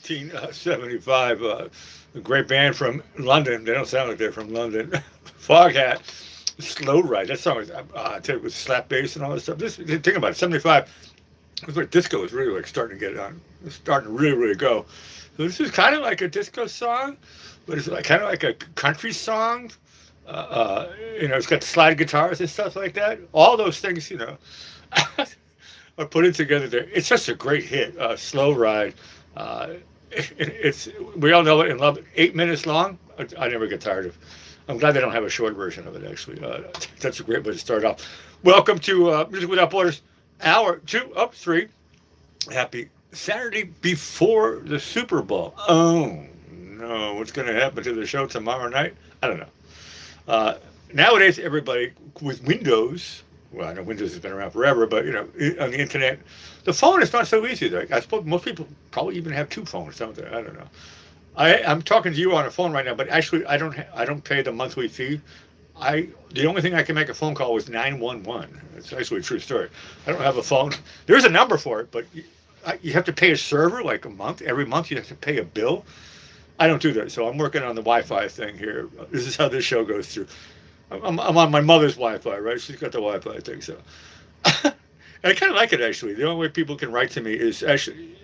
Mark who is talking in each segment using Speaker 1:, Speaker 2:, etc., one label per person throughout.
Speaker 1: 1975. A great band from London. They don't sound like they're from London. Foghat, Slow Ride. That song was, I tell you, with slap bass and all this stuff. Think about it, 75 was where disco was really like starting to get on, starting to really, really go. So this is kind of like a disco song, but it's like kind of like a country song. It's got slide guitars and stuff like that. All those things, are put in together there. It's just a great hit. Slow Ride. It's we all know it and love it. 8 minutes long. I never get tired of. I'm glad they don't have a short version of it. Actually, that's a great way to start off. Welcome to Music Without Borders, hour 2 of 3. Happy Saturday before the Super Bowl. Oh no, what's going to happen to the show tomorrow night? I don't know. Nowadays, everybody with Windows. Well, I know Windows has been around forever, but on the internet, the phone is not so easy. Like, I suppose most people probably even have 2 phones, don't they? I don't know. I'm talking to you on a phone right now, but actually, I don't pay the monthly fee. The only thing I can make a phone call was 911. It's actually a true story. I don't have a phone. There's a number for it, but you have to pay a server like a month. Every month you have to pay a bill. I don't do that, so I'm working on the Wi-Fi thing here. This is how this show goes through. I'm on my mother's Wi-Fi, right? She's got the Wi-Fi thing, so. And I kind of like it, actually. The only way people can write to me is actually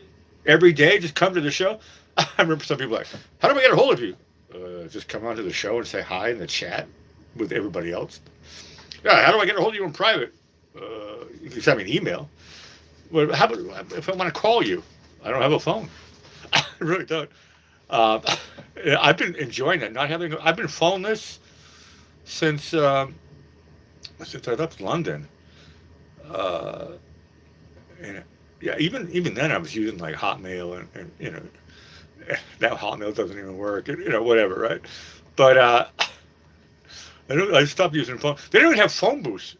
Speaker 1: every day, just come to the show. I remember some people like, how do I get a hold of you? Just come onto the show and say hi in the chat with everybody else. Yeah, how do I get a hold of you in private? You can send me an email. Well, how about if I want to call you? I don't have a phone. I really don't. I've been enjoying that. I've been phoneless since I left London. And yeah, even then I was using like Hotmail and now Hotmail doesn't even work, whatever, right? But I stopped using phone. They don't even have phone booths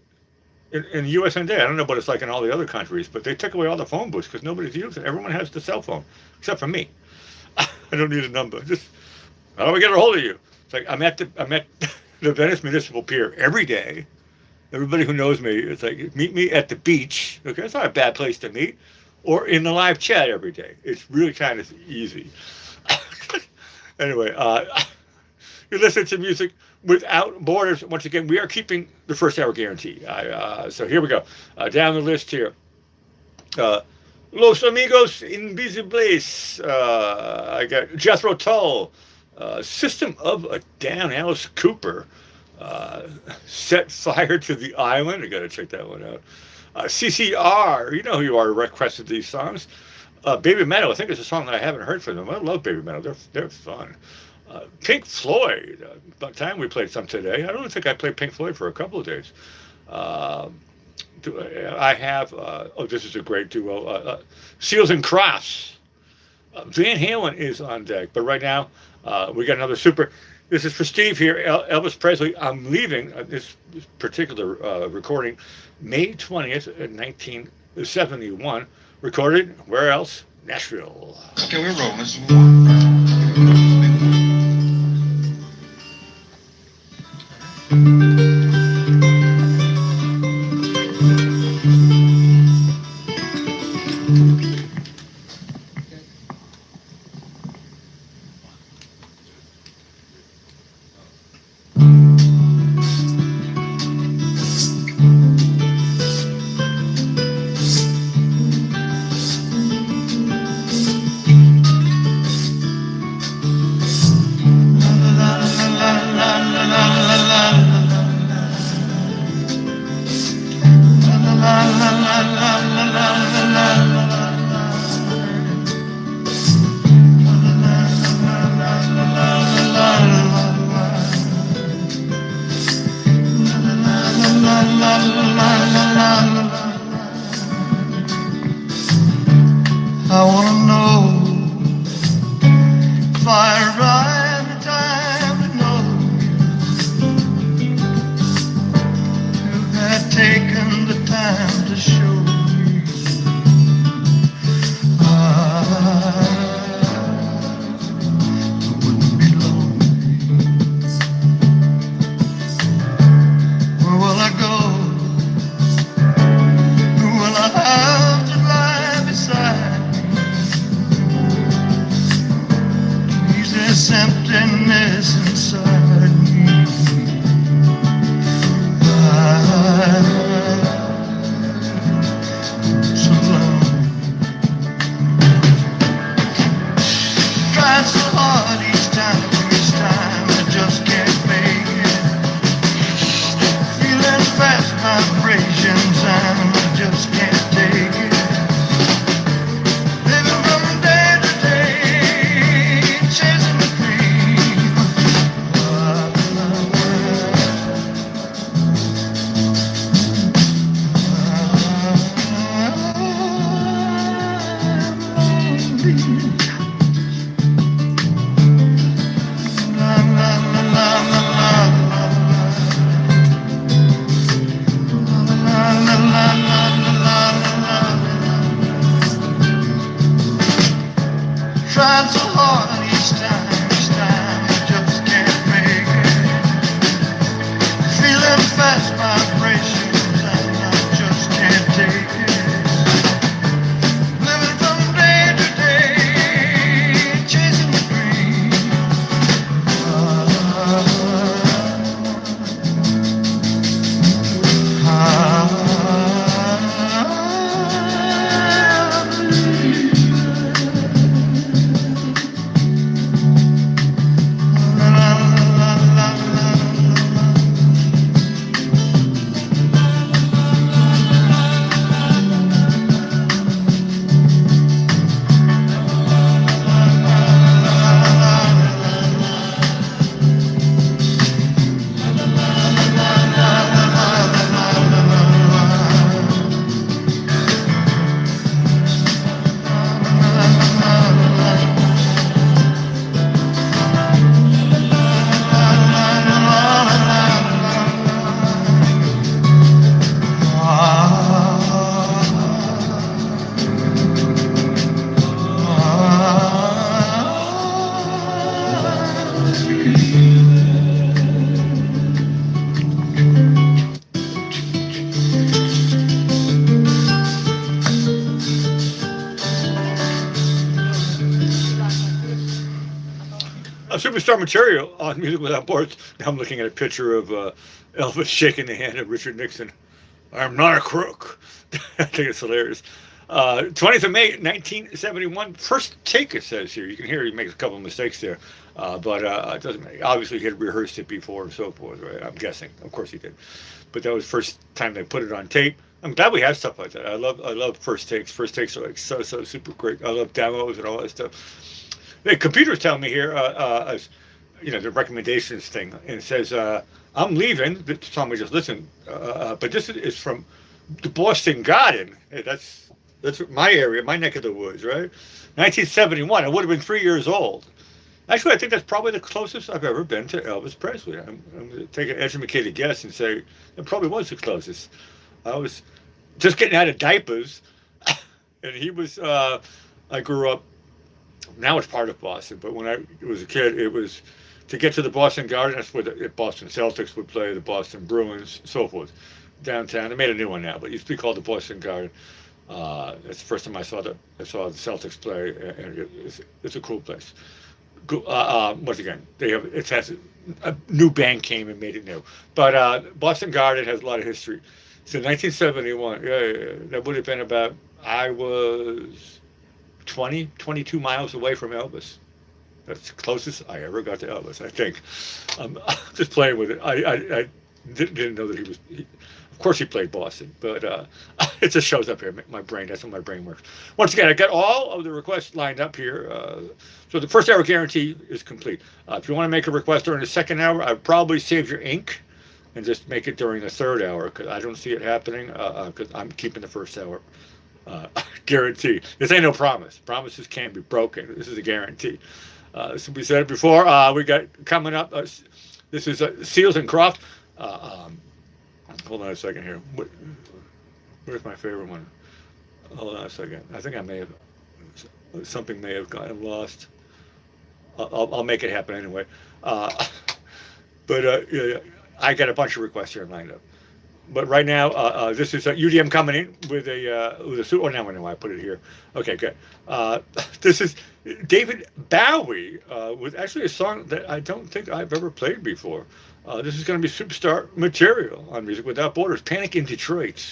Speaker 1: in the US and I don't know what it's like in all the other countries, but they took away all the phone booths because nobody's using it. Everyone has the cell phone, except for me. I don't need a number. Just how do I get a hold of you? It's like I'm at the Venice Municipal Pier every day. Everybody who knows me, it's like meet me at the beach. Okay, it's not a bad place to meet, or in the live chat every day. It's really kind of easy. Anyway, you're listening to Music Without Borders. Once again, we are keeping the first hour guarantee. So here we go. Down the list here. Los Amigos Invisibles. I got Jethro Tull. System of a Down, Alice Cooper. Set Fire to the Island. I got to check that one out. CCR. You know who you are. Requested these songs. Baby Metal. I think it's a song that I haven't heard from them. I love Baby Metal. They're fun. Pink Floyd. About time we played some today. I don't think I played Pink Floyd for a couple of days. I have, this is a great duo, Seals and Crofts. Van Halen is on deck, but right now we got another super. This is for Steve here, Elvis Presley. I'm leaving this particular recording May 20th, 1971. Recorded, where else? Nashville.
Speaker 2: Okay, we're rolling.
Speaker 3: I wanna know if I arrive in time to know you had taken the time to show me I wouldn't be lonely. Where will I go? Who will I have to lie beside me? tried so hard each time, I just can't make it. Feeling fast vibrations and I just can't take it. Living from day to day, chasing the dream.
Speaker 1: Superstar material on Music Without Borders. Now I'm looking at a picture of Elvis shaking the hand of Richard Nixon. I'm not a crook. I think it's hilarious. 20th of May, 1971. First take, it says here. You can hear he makes a couple of mistakes there. But it doesn't matter. Obviously, he had rehearsed it before and so forth, right? I'm guessing. Of course he did. But that was the first time they put it on tape. I'm glad we have stuff like that. I love first takes. First takes are like so super great. I love demos and all that stuff. The computer's telling me here, the recommendations thing, and it says, I'm leaving, the song we just listened, but this is from the Boston Garden. Hey, that's my area, my neck of the woods, right? 1971, I would have been 3 years old. Actually, I think that's probably the closest I've ever been to Elvis Presley. I'm going to take an educated guess and say it probably was the closest. I was just getting out of diapers, and he was, I grew up, now it's part of Boston, but when I was a kid, it was to get to the Boston Garden. That's where the Boston Celtics would play, the Boston Bruins, so forth. Downtown, they made a new one now, but it used to be called the Boston Garden. That's the first time I saw the Celtics play, and it's a cool place. Once again, it has a new band came and made it new, but Boston Garden has a lot of history. So 1971, yeah, that would have been about, I was 22 miles away from Elvis. That's the closest I ever got to Elvis, I think. I'm just playing with it. I didn't know that he was. Of course, he played Boston, but it just shows up here. My brain. That's how my brain works. Once again, I got all of the requests lined up here. So the first hour guarantee is complete. If you want to make a request during the second hour, I'd probably save your ink and just make it during the third hour, because I don't see it happening, because I'm keeping the first hour. Guarantee. This ain't no promise. Promises can't be broken. This is a guarantee. So we said it before. We got coming up. This is Seals and Croft. Hold on a second here. Where's my favorite one? Hold on a second. I think I may have something may have gotten lost. I'll make it happen anyway. Yeah, I got a bunch of requests here lined up. But right now, this is UDM coming in with a suit. Oh, now I know why I put it here. Okay, good. This is David Bowie with actually a song that I don't think I've ever played before. This is going to be superstar material on Music Without Borders. Panic in Detroit.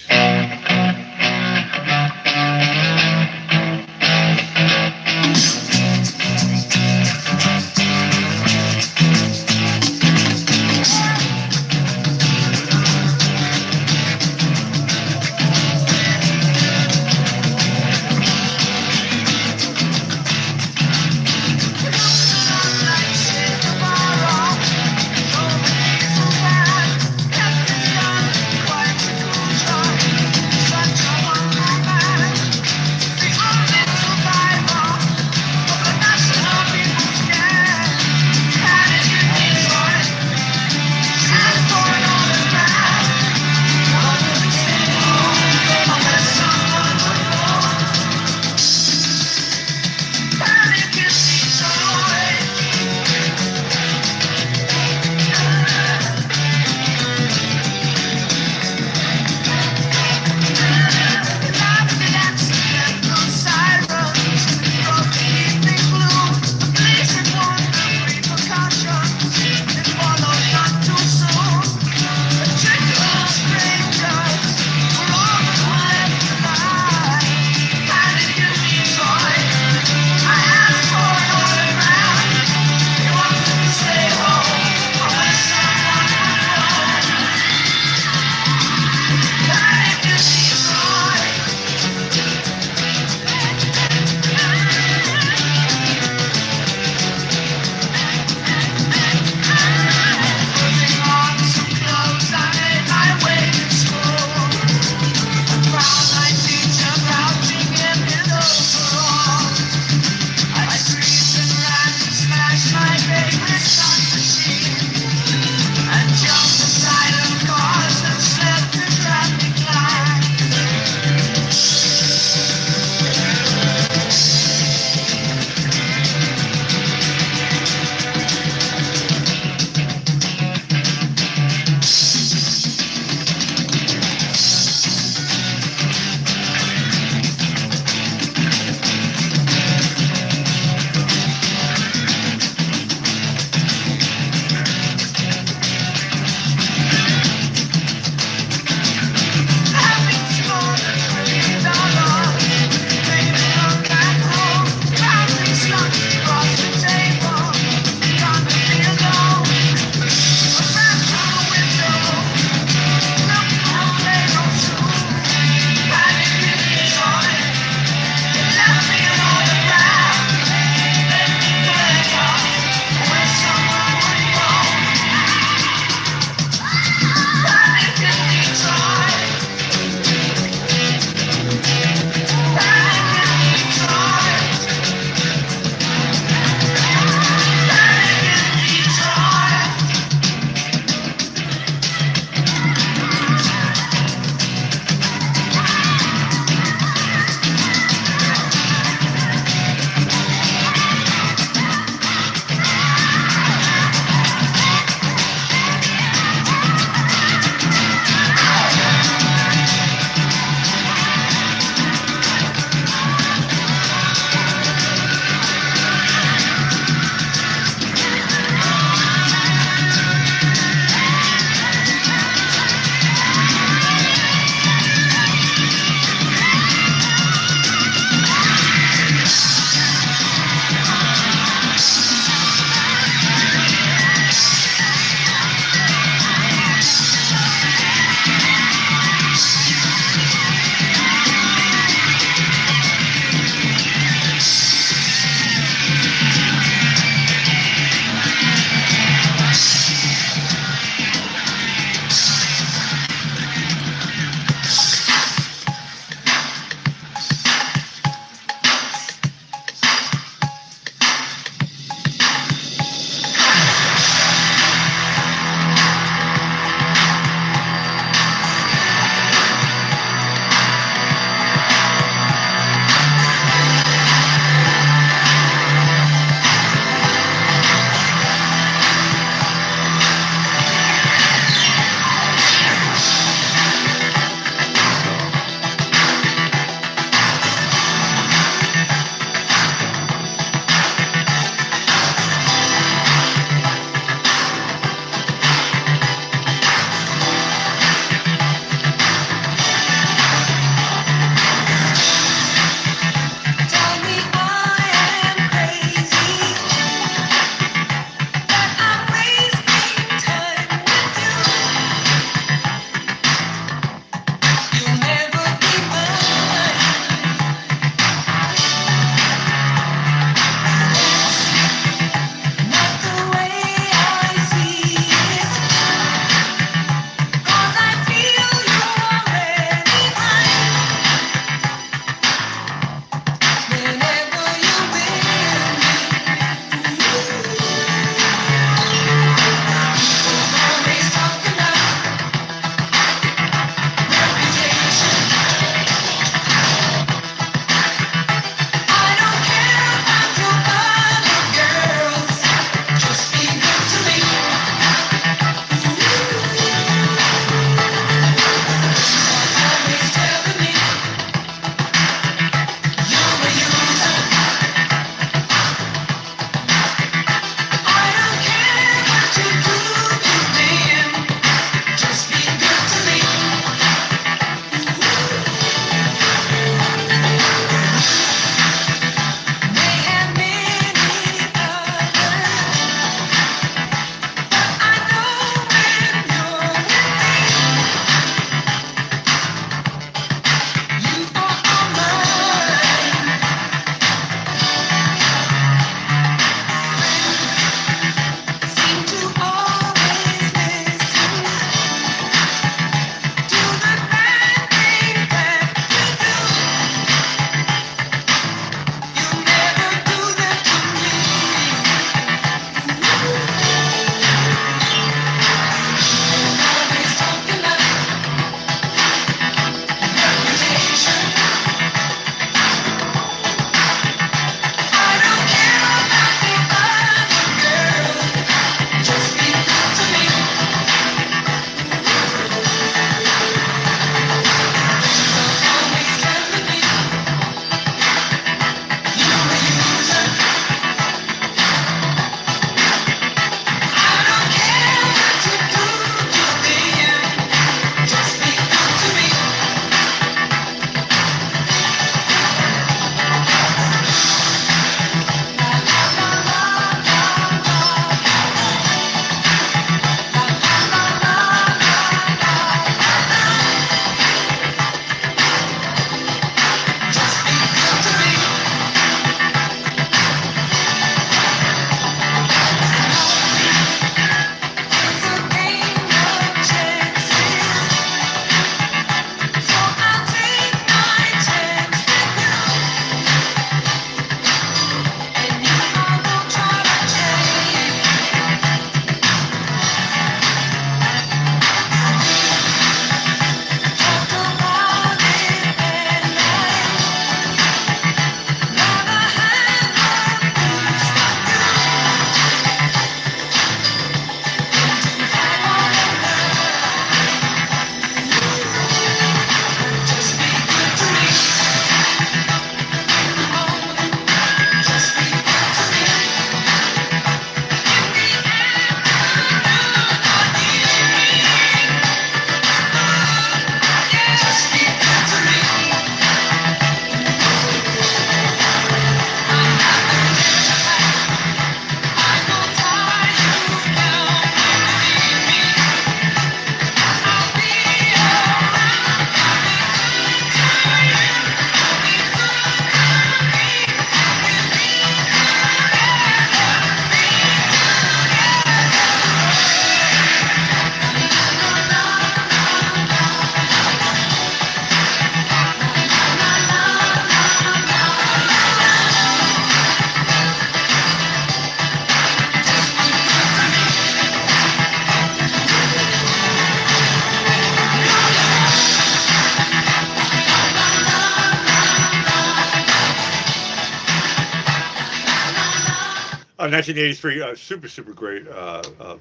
Speaker 1: a 1983, super great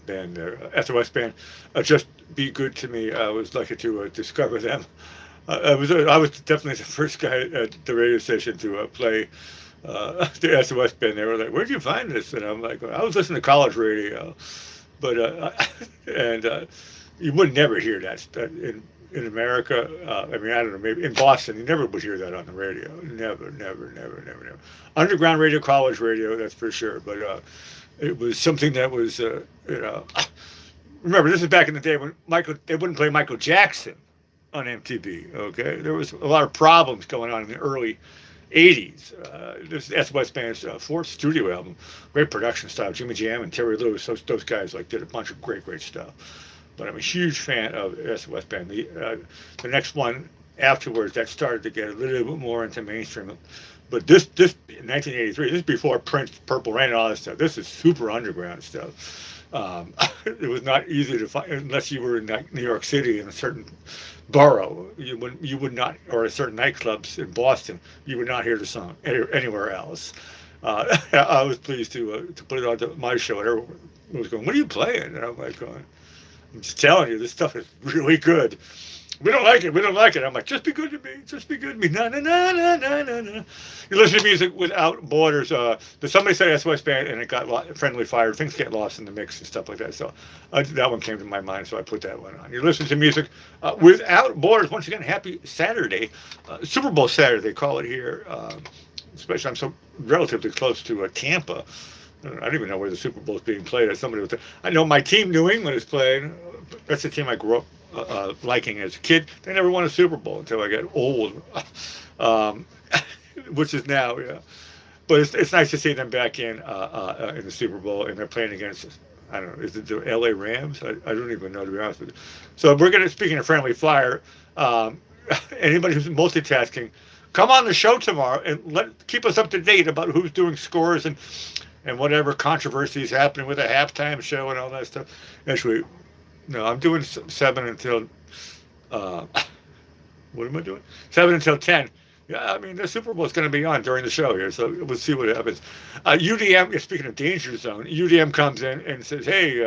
Speaker 1: band there, SOS band. Just Be Good to Me. I was lucky to discover them. I was definitely the first guy at the radio station to play the SOS band. They were like, "Where'd you find this?" And I'm like, "I was listening to college radio," but and you would never hear that in America. I mean, I don't know, maybe in Boston, you never would hear that on the radio. Never. Underground radio, college radio, that's for sure. But it was something that was, remember, this is back in the day when they wouldn't play Michael Jackson on MTV. Okay, there was a lot of problems going on in the early '80s. This is SOS Band's fourth studio album, great production style. Jimmy Jam and Terry Lewis, those guys like did a bunch of great stuff. But I'm a huge fan of SOS Band. The next one afterwards that started to get a little bit more into mainstream. But this in 1983, this is before Prince, Purple Rain, and all that stuff. This is super underground stuff. It was not easy to find unless you were in New York City in a certain borough. You would not, or a certain nightclubs in Boston. You would not hear the song anywhere else. I was pleased to put it on my show, and everyone was going, "What are you playing?" And I'm like, "I'm just telling you, this stuff is really good. We don't like it. I'm like, just be good to me. Na na na na na na na. You listen to music without borders. Somebody said SOS Band, and it got Friendly Fire. Things get lost in the mix and stuff like that. So that one came to my mind, so I put that one on. You listen to music without borders. Once again, happy Saturday, Super Bowl Saturday they call it here. Especially I'm so relatively close to Tampa. I don't even know where the Super Bowl is being played. I know my team, New England, is playing. That's the team I grew up liking as a kid. They never won a Super Bowl until I got old, which is now, yeah. But it's nice to see them back in the Super Bowl, and they're playing against, I don't know, is it the LA Rams? I don't even know, to be honest with you. So speaking of Friendly Fire, anybody who's multitasking, come on the show tomorrow and keep us up to date about who's doing scores and whatever controversy is happening with a halftime show and all that stuff. Actually, no, I'm doing 7 until, what am I doing? 7 until 10. Yeah, I mean, the Super Bowl is going to be on during the show here, so we'll see what happens. UDM, speaking of danger zone, UDM comes in and says, hey,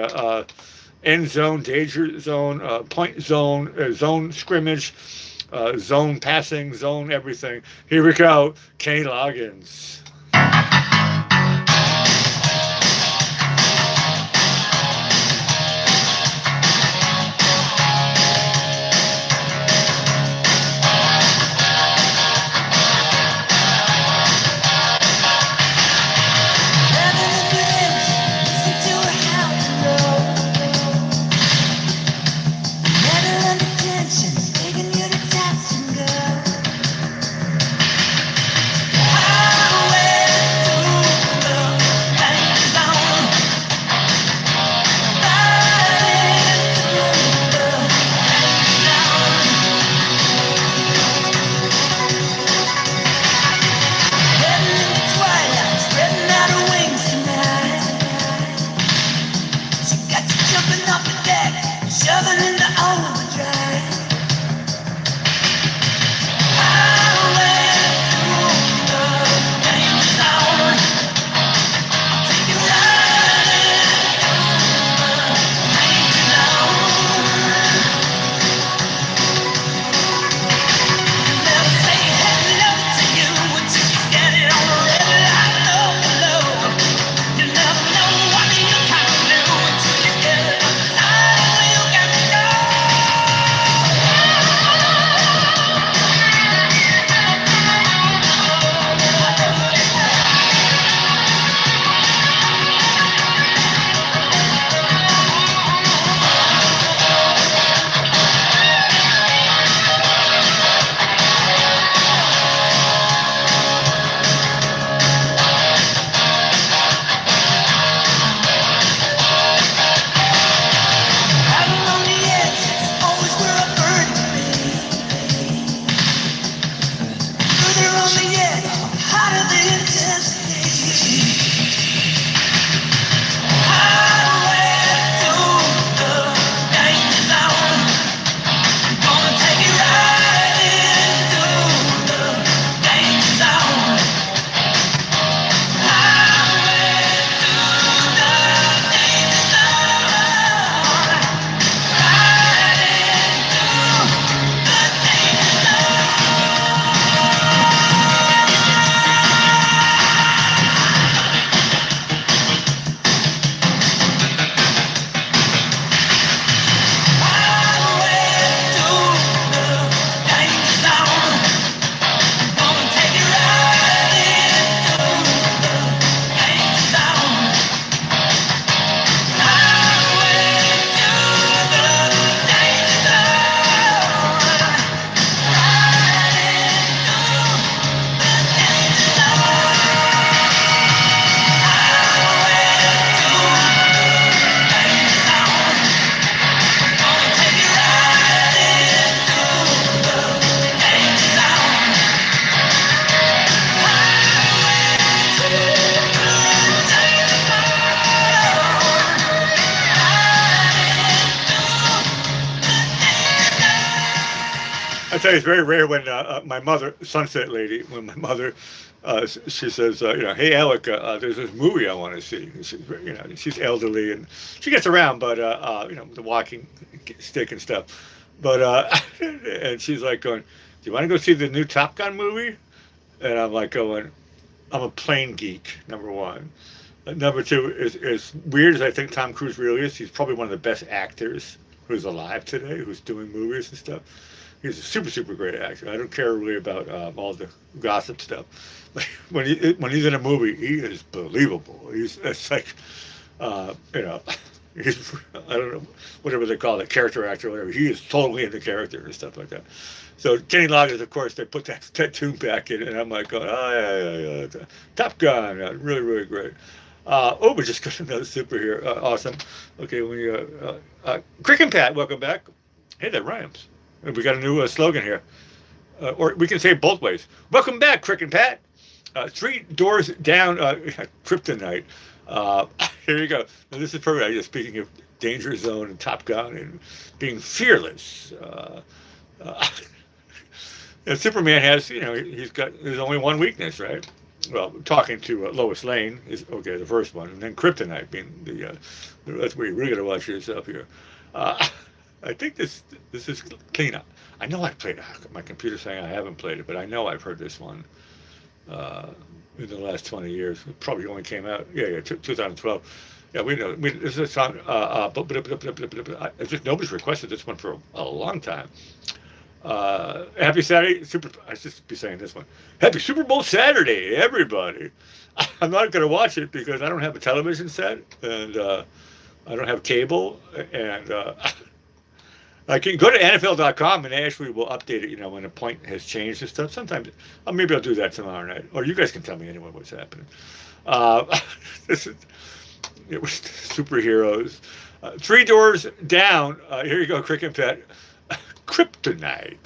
Speaker 1: end zone, danger zone, point zone, zone scrimmage, zone passing, zone everything. Here we go, Kenny Loggins.
Speaker 3: Highway
Speaker 1: tell you, it's very rare when my mother, Sunset Lady, when my mother, she says, hey Alec, there's this movie I want to see. She's elderly and she gets around, but the walking stick and stuff. But and she's like going, "Do you want to go see the new Top Gun movie?" And I'm like going, "I'm a plane geek. Number one. Number two is as weird as I think Tom Cruise really is. He's probably one of the best actors who's alive today, who's doing movies and stuff. He's a super, super great actor. I don't care really about all the gossip stuff. But when he's in a movie, he is believable. It's like, he's, I don't know, whatever they call it, character actor, or whatever. He is totally in the character and stuff like that. So Kenny Loggins, of course, they put that tune back in, and I'm like, going, oh yeah, Top Gun, really, really great. We just got another super here. Awesome. Okay, Crick and Pat, welcome back. Hey, that rhymes. We got a new slogan here. Or we can say it both ways. Welcome back, Crick and Pat. 3 doors down, Kryptonite. Here you go. Now, this is perfect. Speaking of Danger Zone and Top Gun and being fearless. Superman has, there's only one weakness, right? Well, talking to Lois Lane is okay, the first one, and then Kryptonite being that's where you really got to watch yourself here. I think this is clean up. I know I've played it. My computer's saying I haven't played it, but I know I've heard this one in the last 20 years. It probably only came out, 2012. Yeah, we know. This is a song. Just nobody's requested this one for a long time. Happy Saturday, I should be saying this one. Happy Super Bowl Saturday, everybody. I'm not going to watch it because I don't have a television set and I don't have cable, and I can go to NFL.com and Ashley will update it, when a point has changed and stuff. Sometimes, maybe I'll do that tomorrow night, or you guys can tell me anyway what's happening. It was superheroes. 3 doors down. Here you go, Crick and Pet. Kryptonite.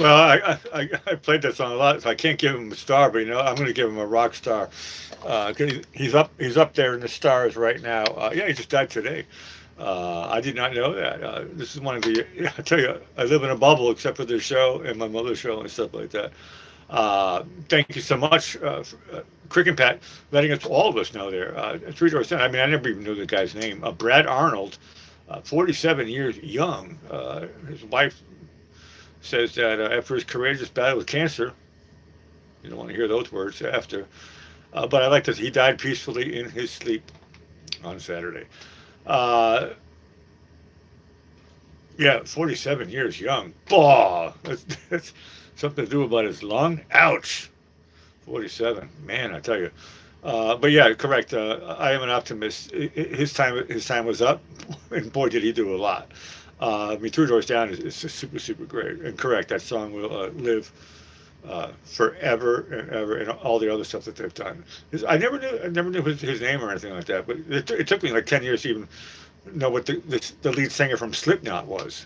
Speaker 1: Well, I played that song a lot, so I can't give him a star, but I'm going to give him a rock star. 'Cause he's up there in the stars right now. Yeah, he just died today. I did not know that. This is one of the. I tell you, I live in a bubble except for this show and my mother's show and stuff like that. Thank you so much, Crick and Pat, letting us all of us know there. Three Doors Down. I mean, I never even knew the guy's name. Brad Arnold, 47 years young. His wife says that after his courageous battle with cancer, you don't want to hear those words after. But I like this. He died peacefully in his sleep on Saturday. Uh, yeah, 47 years young. Bah, that's something to do about his lung. Ouch. 47. Man, I tell you. But yeah, correct. I am an optimist. His time was up, and boy, did he do a lot. I mean, Two Doors Down is super, super great. And correct, that song will live forever and ever, and all the other stuff that they've done. I never knew his name or anything like that. But it took me like 10 years to even know what the lead singer from Slipknot was.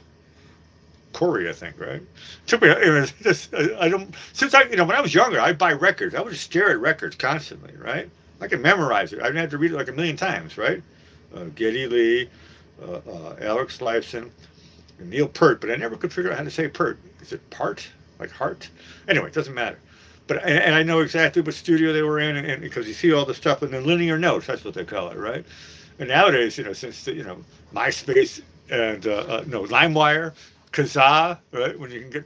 Speaker 1: Corey, I think, right? Took me. It was just, I don't. Since when I was younger, I'd buy records. I would just stare at records constantly, right? I could memorize it. I didn't have to read it like a million times, right? Geddy Lee, Alex Lifeson, and Neil Peart, but I never could figure out how to say Peart. Is it Part? Like heart? Anyway, it doesn't matter. But and I know exactly what studio they were in, and because you see all the stuff in the linear notes, that's what they call it, right? And nowadays, since MySpace and LimeWire, Kazaa, right? When you can get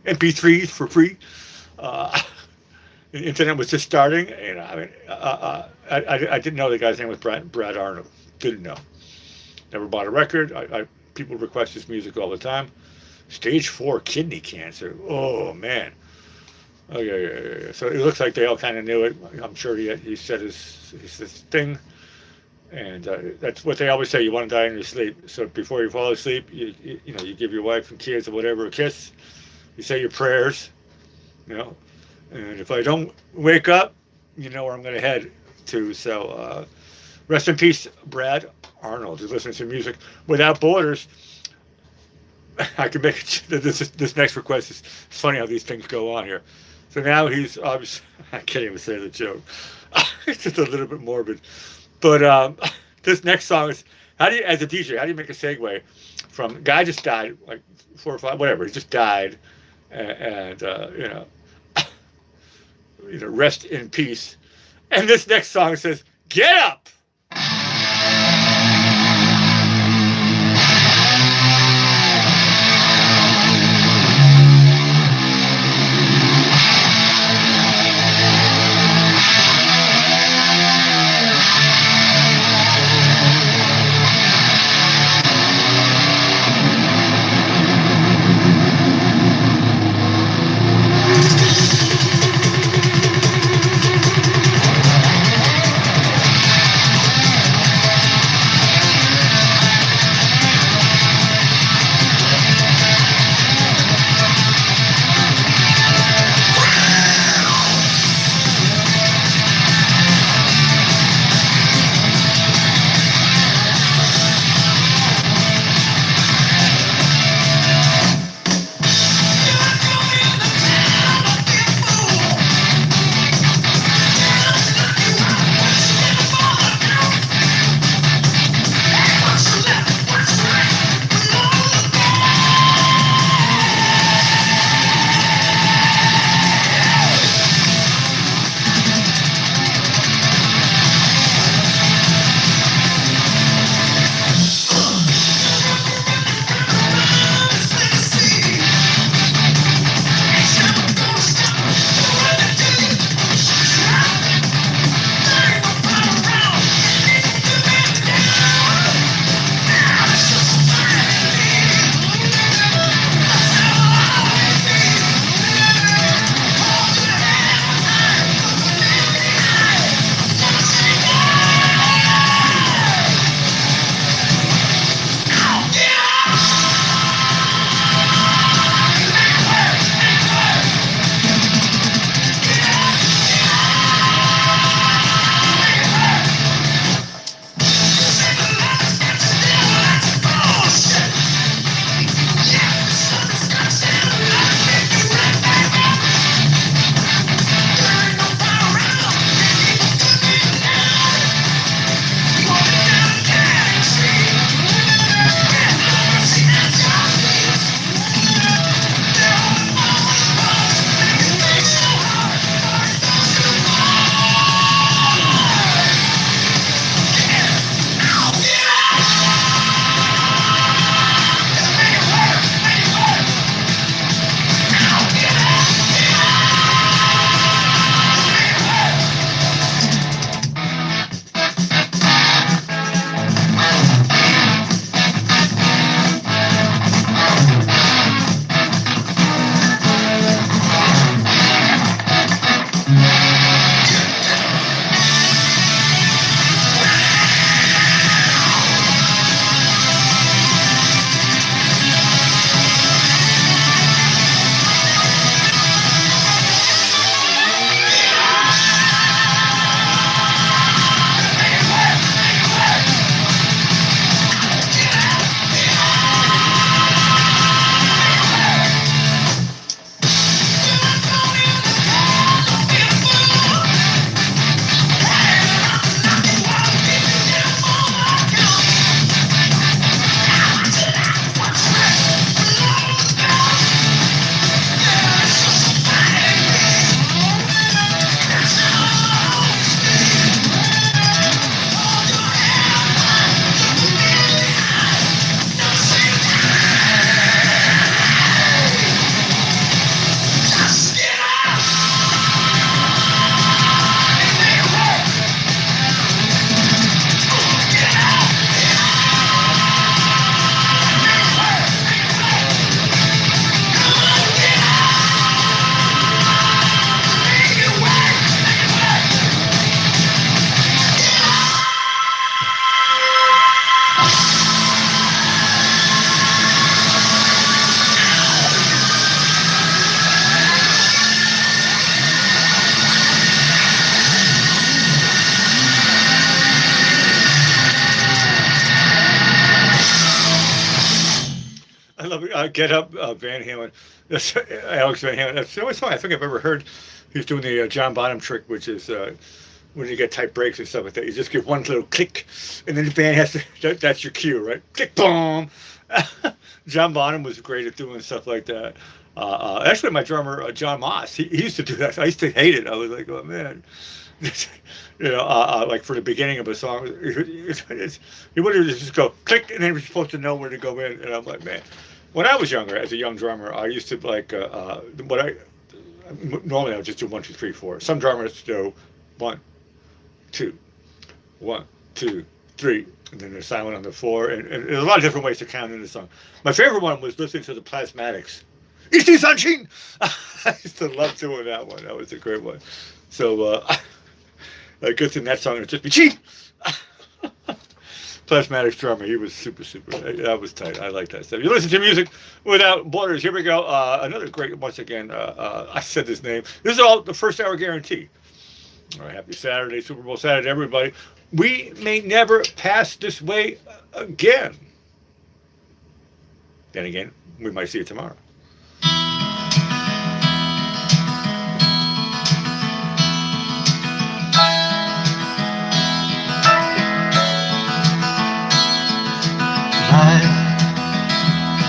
Speaker 1: MP3s for free, the internet was just starting. I mean, I didn't know the guy's name was Brad Arnold. Didn't know. Never bought a record. People request his music all the time. Stage 4 kidney cancer. Oh man. Oh yeah. So it looks like they all kind of knew it. I'm sure he said his thing. And that's what they always say. You want to die in your sleep. So before you fall asleep, you give your wife and kids or whatever a kiss. You say your prayers. And if I don't wake up, you know where I'm going to head to. So rest in peace, Brad Arnold. You're listening to Music Without Borders. I can make it. This next request is funny how these things go on here. So now he's obviously. I can't even say the joke. It's just a little bit morbid. But this next song is, as a DJ, how do you make a segue from guy just died, like 4 or 5, whatever, he just died, and rest in peace. And this next song says, get up! I love it. Get Up, Van Halen. That's Alex Van Halen. That's the only song I think I've ever heard. He's doing the John Bonham trick, which is when you get tight breaks and stuff like that. You just give one little click, and then the band has to. That's your cue, right? Click, boom. John Bonham was great at doing stuff like that. Actually, my drummer John Moss, he used to do that. I used to hate it. I was like, oh man. Like for the beginning of a song, he would just go click, and then he was supposed to know where to go in. And I'm like, man, when I was younger, as a young drummer, I used to like what I normally I would just do 1, 2, 3, 4. Some drummers do 1, 2, 1, 2, 3, and then they're silent on the 4. And there's a lot of different ways to count in the song. My favorite one was listening to the Plasmatics. It's the sunshine. I used to love doing that one. That was a great one. So. A good thing that song would just be cheap. Plasmatics drummer, he was super. That was tight. I like that stuff. You listen to music without borders. Here we go. Another great. Once again, I said this name. This is all the first hour guarantee. All right, happy Saturday, Super Bowl Saturday, everybody. We may never pass this way again. Then again, we might see it tomorrow.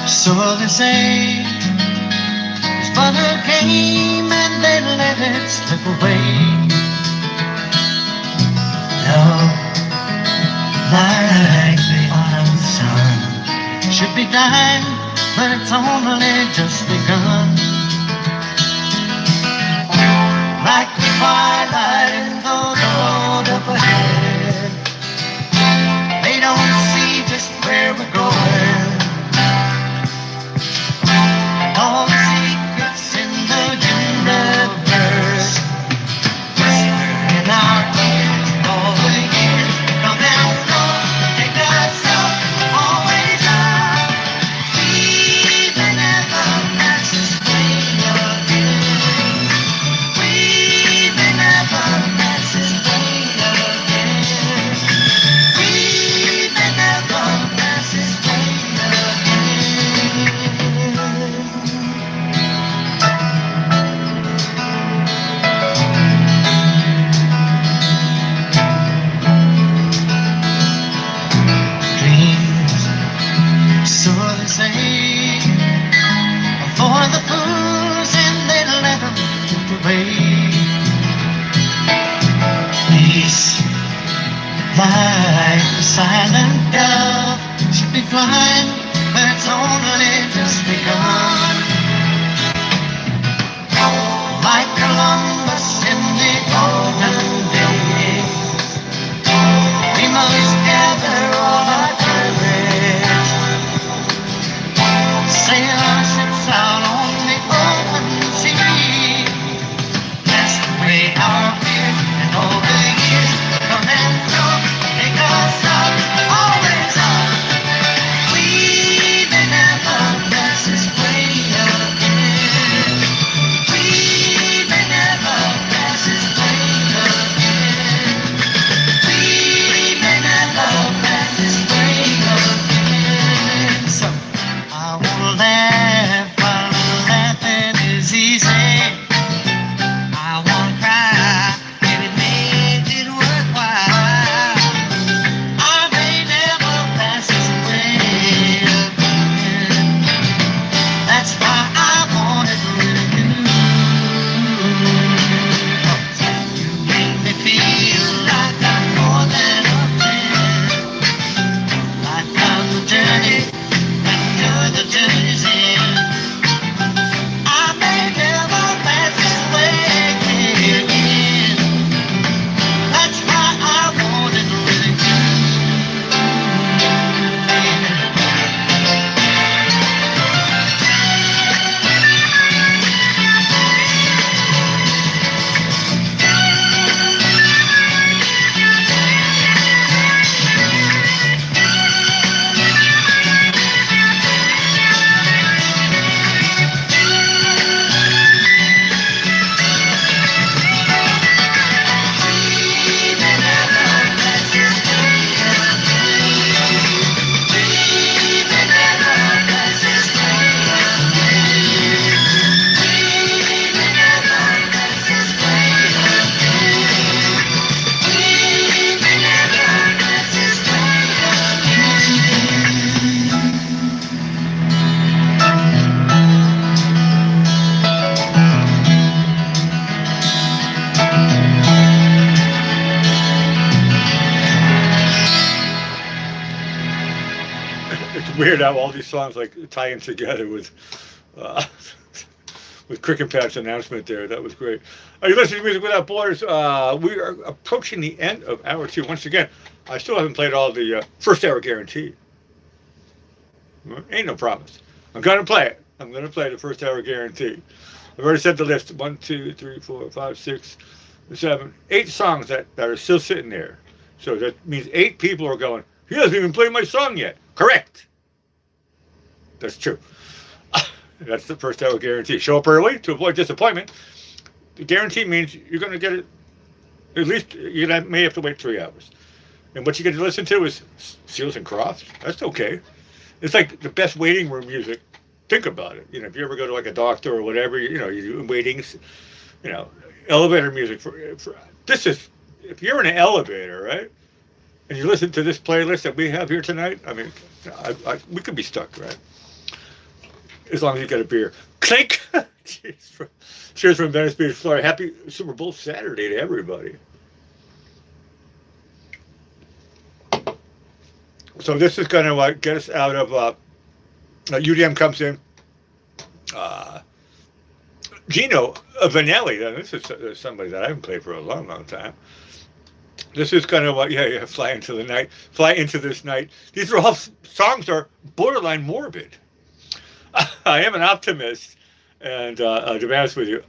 Speaker 3: So they say it's but a game and they let it slip away. Love, like the autumn sun, should be dying, but it's only just begun. Like the twilight in the road up ahead, they don't see just where we're going. All the secrets in the universe whisper in our ears. All the years come and go, take us up, always up. We may never pass this way again. We may never pass this way again. We may never pass this way again. So they say, for the fools and they let them drift away. Peace, like the silent dove, should be flying, but it's only just begun. Like Columbus in the golden days, we must gather all our courage, sail our ships out on the open sea. Cast away our fears and all the years come and go, take us up, always up. We may never pass this way
Speaker 1: It's weird how all these songs like tie in together with uh, with Cricket Pat's announcement there. That was great. Are you listening to Music Without Borders? We are approaching the end of hour 2. Once again, I still haven't played all the first hour guarantee. Ain't no promise. I'm gonna play it. I'm gonna play the first hour guarantee. I've already set the list. 1, 2, 3, 4, 5, 6, 7, 8 songs that are still sitting there. So that means 8 people are going, he hasn't even played my song yet. Correct. That's true. That's the first hour guarantee. Show up early to avoid disappointment. The guarantee means you're going to get it, at least you may have to wait 3 hours. And what you get to listen to is Seals and Crofts. That's okay. It's like the best waiting room music. Think about it. If you ever go to like a doctor or whatever, you do waitings, elevator music for this is, if you're in an elevator, right? And you listen to this playlist that we have here tonight, I mean, we could be stuck, right? As long as you get a beer. Clink! Cheers from Venice Beach, Florida. Happy Super Bowl Saturday to everybody. So this is going to get us out of... UDM comes in. Gino Vanelli. Now, this is somebody that I haven't played for a long, long time. This is going to, fly into the night. Fly into this night. These are all songs are borderline morbid. I am an optimist, and to be honest with you,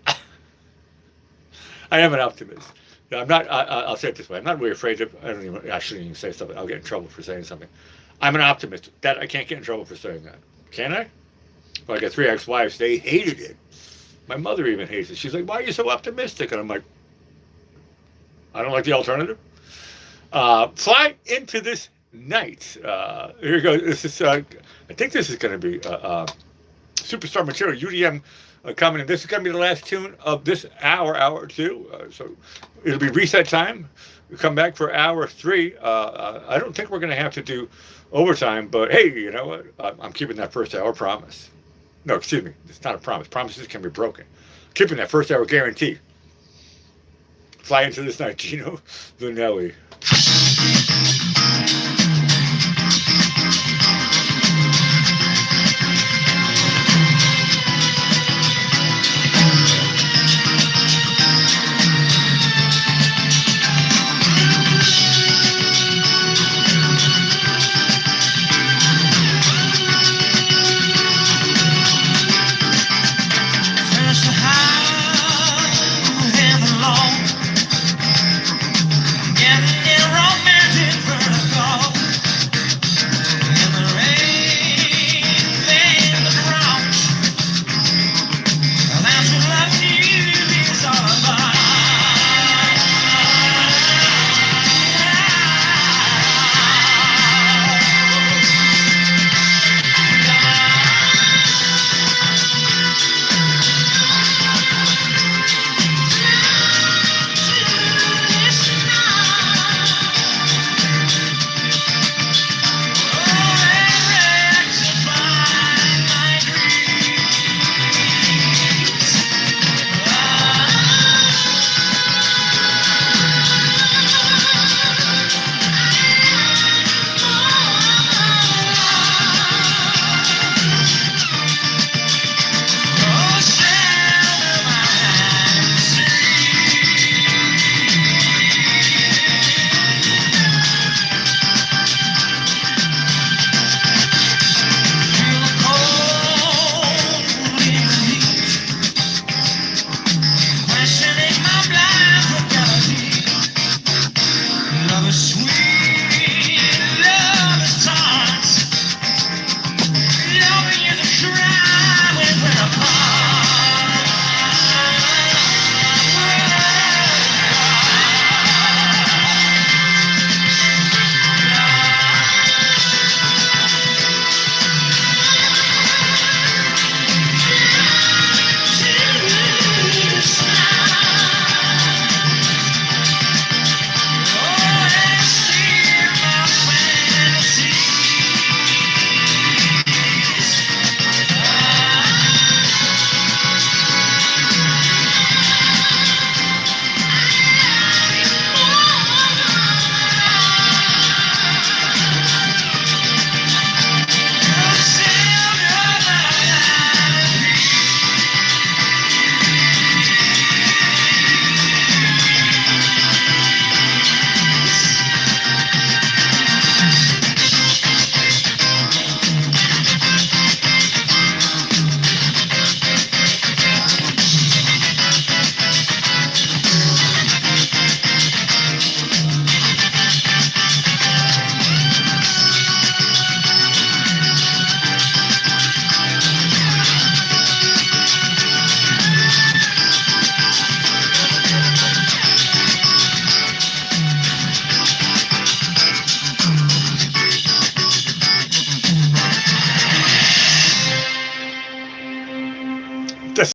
Speaker 1: I am an optimist. I'm not. I'll say it this way: I'm not really afraid of. I don't even actually even say something. I'll get in trouble for saying something. I'm an optimist. That I can't get in trouble for saying that. Can I? Well, I got 3 ex-wives. They hated it. My mother even hates it. She's like, "Why are you so optimistic?" And I'm like, "I don't like the alternative." Fly into this night. Here you go. This is. I think this is going to be superstar material. UDM coming in. This is going to be the last tune of this hour 2. So it'll be reset time. We come back for hour 3. I don't think we're going to have to do overtime, but hey, you know what? I'm keeping that first hour promise. No, excuse me. It's not a promise. Promises can be broken. Keeping that first hour guarantee. Fly into this night, Gino Vanelli.